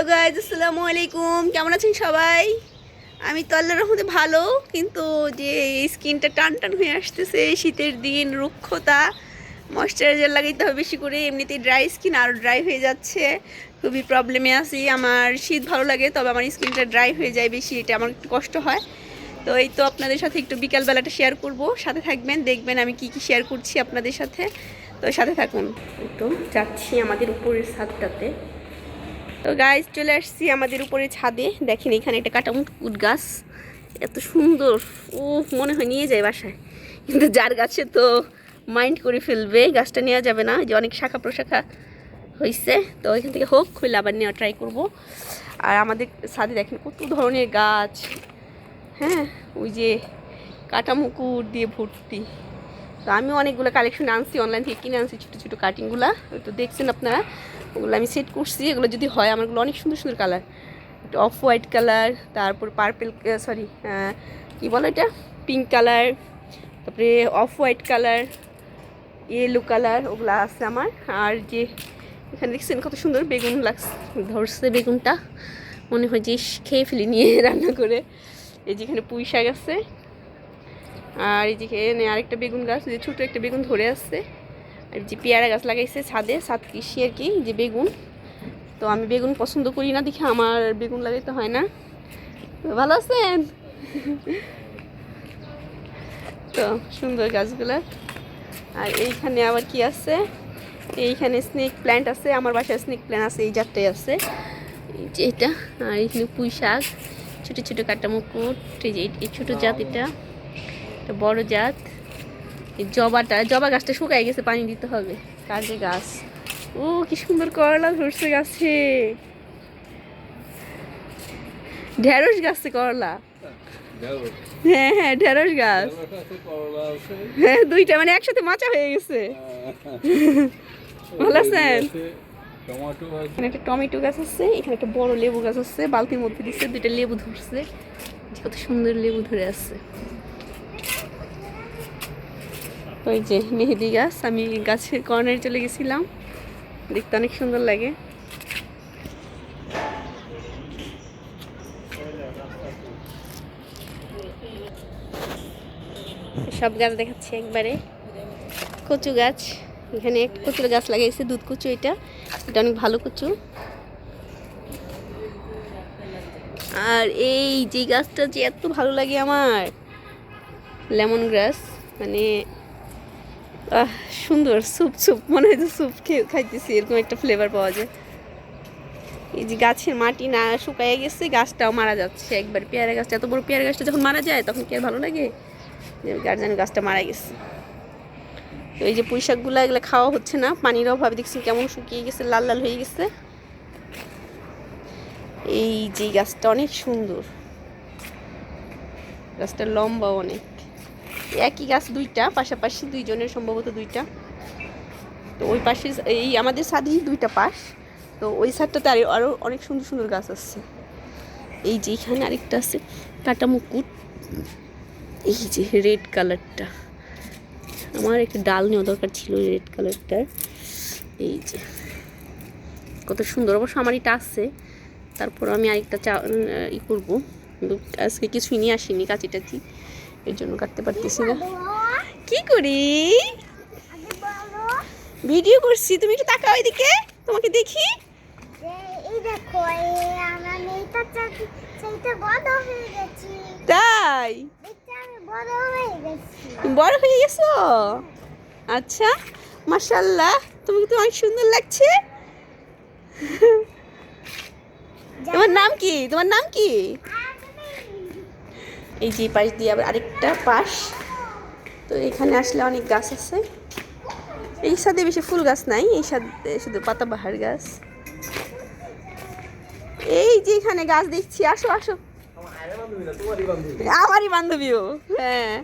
Hello guys, আসসালামু আলাইকুম। কেমন আছেন সবাই? আমি তো আল্লাহর রহমতে ভালো, কিন্তু যে স্কিনটা টান টান হয়ে আসতেছে, শীতের দিন, রুক্ষতা, ময়শ্চারাইজার লাগাইতে হবে বেশি করে। এমনিতেই ড্রাই স্কিন, আরও ড্রাই হয়ে যাচ্ছে, খুবই প্রবলেমে আছি। আমার শীত ভালো লাগে, তবে আমার স্কিনটা ড্রাই হয়ে যায় বেশি, এটা আমার একটু কষ্ট হয়। তো এই তো আপনাদের সাথে একটু বিকালবেলাটা শেয়ার করব, সাথে থাকবেন, দেখবেন আমি কি কি শেয়ার করছি আপনাদের সাথে। তো সাথে থাকুন। তো যাচ্ছি আমাদের উপরের ছাদটাতে। তো গাইজ চলে আসছি আমাদের উপরে ছাদে। দেখেন এখানে একটা কাটামুট গাছ, এত সুন্দর। ও মনে হয় নিয়ে যায় বাসায়, কিন্তু যার গাছে তো মাইন্ড করে ফেলবে, গাছটা নেওয়া যাবে না, যে অনেক শাখা প্রশাখা হয়েছে। তো এখান থেকে হোক খুলে আবার নেওয়া ট্রাই করব। আর আমাদের ছাদে দেখেন কত ধরনের গাছ। হ্যাঁ, ওই যে কাটামুকুট দিয়ে ভর্তি। তো আমি অনেকগুলো কালেকশন আনছি, অনলাইন থেকে কিনে আনছি ছোটো ছোটো কাটিংগুলো, তো দেখছেন আপনারা। ওগুলো আমি সেট করছি, এগুলো যদি হয় আমারগুলো অনেক সুন্দর সুন্দর কালার, একটু অফ হোয়াইট কালার, তারপর পার্পেল, সরি কী বলো এটা, পিঙ্ক কালার, তারপরে off white colour, yellow colour, ওগুলো আছে আমার। আর যে এখানে দেখছেন কত সুন্দর বেগুন ধরছে, বেগুনটা মনে হয় যে খেয়ে ফেলি নিয়ে রান্না করে। এই যেখানে পুঁই শাক আছে, আর এই যেখানে আরেকটা বেগুন গাছ, যে ছোটো একটা বেগুন ধরে আসছে। আর যে পেয়ারা গাছ লাগাইছে ছাদে, ছাদ কৃষি আর কি, যে বেগুন। তো আমি বেগুন পছন্দ করি না দেখে আমার বেগুন লাগাইতে হয় না। ভালো আছেন? তো সুন্দর গাছগুলো। আর এইখানে আবার কি আছে, এইখানে স্নেক প্ল্যান্ট আছে, আমার বাসায় স্নেক প্ল্যান্ট আছে, এই জাতটাই আছে, এই যে এটা। আর এইখানে পুঁই শাক, ছোটো ছোটো কাটামুকুট, এই যে এই ছোটো জাত, এটা বড় জাত। এই জবা গাছটা শুকাই গেছে, পানি দিতে হবে। কাজে গাছ, ও কি সুন্দর করলা ধরছে গাছে। ঢেঁড়স গাছে করলা, হ্যাঁ হ্যাঁ ঢেঁড়স গাছ, হ্যাঁ দুইটা, মানে একসাথে মাচা হয়ে গেছে। ভালো আছেন? এখানে একটা টমেটো গাছ আছে, এখানে একটা বড় লেবু গাছ আছে, বালতির মধ্যে দিচ্ছে, দুইটা লেবু ধরছে, কত সুন্দর লেবু ধরে আছে। ওই যে মেহেদি গাছ, আমি গাছের কর্নারে চলে গেছিলাম, দেখতে অনেক সুন্দর লাগে। সব গাছ দেখাচ্ছি একবারে। কচু গাছ, এখানে একটা কচুর গাছ লাগাইছে, দুধ কচু, এটা অনেক ভালো কচু। আর এই যে গাছটা যে এত ভালো লাগে আমার, লেমন গ্রাস, মানে সুন্দর, স্যুপ স্যুপ মনে হয় যে স্যুপ খাইতেছি, এরকম একটা ফ্লেভার পাওয়া যায়। এই যে গাছের মাটি না শুকাইয়া গেছে, গাছটাও মারা যাচ্ছে একবার। পেয়ারা গাছটা, এত বড় পেয়ারা গাছটা যখন মারা যায় তখন কি আর ভালো লাগে? গার্জেন গাছটা মারা গেছে। তো এই যে পুঁই শাকগুলো, এগুলো খাওয়া হচ্ছে না, পানির অভাবে দেখছি কেমন শুকিয়ে গেছে, লাল লাল হয়ে গেছে। এই যে গাছটা অনেক সুন্দর, গাছটা লম্বা অনেক। একই গাছ দুইটা পাশাপাশি, দুইজনের সম্ভবত দুইটা। তো ওই পাশে, এই আমাদের ছাদেই দুইটা পাশ, তো ওই সাইডটাতে আরও অনেক সুন্দর সুন্দর গাছ আছে। এই যে এখানে আরেকটা আছে কাটামুকুট, এই যে রেড কালারটা, আমার একটা ডাল নেওয়া দরকার ছিল রেড কালারটার। এই যে কত সুন্দর, অবশ্য আমার এটা আছে, তারপর আমি আরেকটা ই করবো, কিন্তু আজকে কিছুই নিয়ে আসিনি কাঁচি টাচি, এর জন্য কাটতে পারতেছি না। কি করি, ভিডিও করছি, তুমি একটু তাকাও এদিকে, তোমাকে দেখি। তাই বড় হয়ে গেছো? আচ্ছা, মাশাআল্লাহ, তোমাকে তো অনেক সুন্দর লাগছে। তোমার নাম কি, তোমার নাম কি? এই যে পাশ দিয়ে আবার আরেকটা পাশ। তো এখানে আসলে অনেক গাছ আছে, এই সাথে বেশি ফুল গাছ নাই, এই সাথে শুধু পাতাবাহার গাছ। এই যে এখানে গাছ দেখছি, আসো আসো, আমারই বান্ধবীও, হ্যাঁ।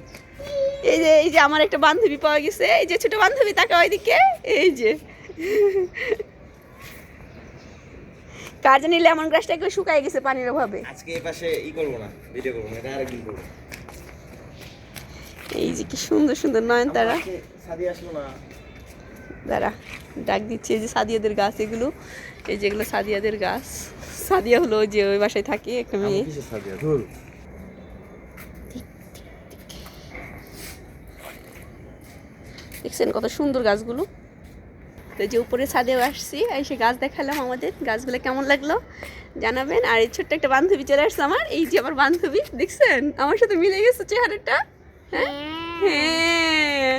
এই যে আমার একটা বান্ধবী পাওয়া গেছে, এই যে ছোট বান্ধবী, তাকাও ওইদিকে। এই যে কার জানি লেমন গ্রাসটা একটু শুকায় গেছে পানির অভাবে। আজকে এই পাশে করব না, ভিডিও করব না, এটা আরেকদিন করব। এই যে কি সুন্দর সুন্দর নয়নতারা। সাদিয়া আসলো না, দাঁড়া ডাক দিচ্ছে। এই যে সাদিয়াদের গাছ, এগুলো এই যেগুলো সাদিয়াদের গাছ, সাদিয়া হলো যে ওই বাসায় থাকে একটা আমি মেয়ে। কিসের সাদিয়া ধুর। দেখছেন কত সুন্দর গাছগুলো। তো যে উপরে ছাদেও আসছি, এসে গাছ দেখালাম আমাদের, গাছগুলো কেমন লাগলো জানাবেন। আর এই ছোট্ট একটা বান্ধবী চলে আসছে আমার, এই যে আমার বান্ধবী, দেখছেন আমার সাথে মিলে গেছে চেহারাটা। হ্যাঁ হ্যাঁ